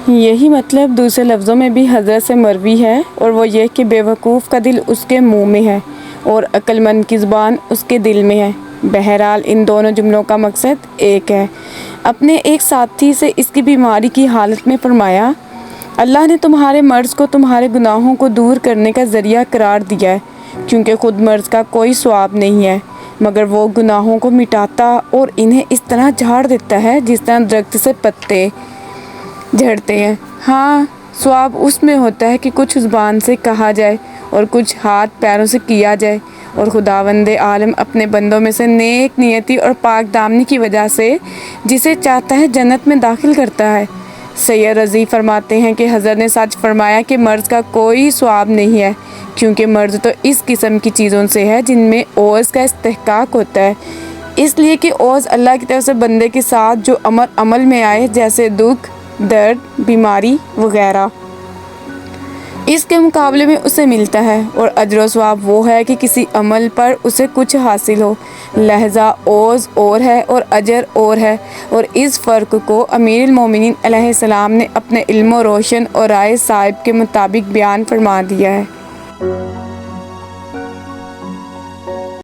یہی مطلب دوسرے لفظوں میں بھی حضرت سے مروی ہے، اور وہ یہ کہ بیوقوف کا دل اس کے منہ میں ہے اور عقل مند کی زبان اس کے دل میں ہے۔ بہرحال ان دونوں جملوں کا مقصد ایک ہے۔ اپنے ایک ساتھی سے اس کی بیماری کی حالت میں فرمایا، اللہ نے تمہارے مرض کو تمہارے گناہوں کو دور کرنے کا ذریعہ قرار دیا ہے، کیونکہ خود مرض کا کوئی ثواب نہیں ہے مگر وہ گناہوں کو مٹاتا اور انہیں اس طرح جھاڑ دیتا ہے جس طرح درخت سے پتے جھڑتے ہیں۔ ہاں، ثواب اس میں ہوتا ہے کہ کچھ زبان سے کہا جائے اور کچھ ہاتھ پیروں سے کیا جائے، اور خداوند عالم اپنے بندوں میں سے نیک نیتی اور پاک دامنی کی وجہ سے جسے چاہتا ہے جنت میں داخل کرتا ہے۔ سید رضی فرماتے ہیں کہ حضرت نے سچ فرمایا کہ مرض کا کوئی ثواب نہیں ہے، کیونکہ مرض تو اس قسم کی چیزوں سے ہے جن میں عوض کا استحقاق ہوتا ہے، اس لیے کہ عوض اللہ کی طرف سے بندے کے ساتھ جو عمل میں آئے، جیسے دکھ، درد، بیماری وغیرہ، اس کے مقابلے میں اسے ملتا ہے، اور اجر و ثواب وہ ہے کہ کسی عمل پر اسے کچھ حاصل ہو۔ لہذا عوض اور ہے اور اجر اور ہے، اور اس فرق کو امیر المومنین علیہ السلام نے اپنے علم و روشن اور رائے صائب کے مطابق بیان فرما دیا ہے۔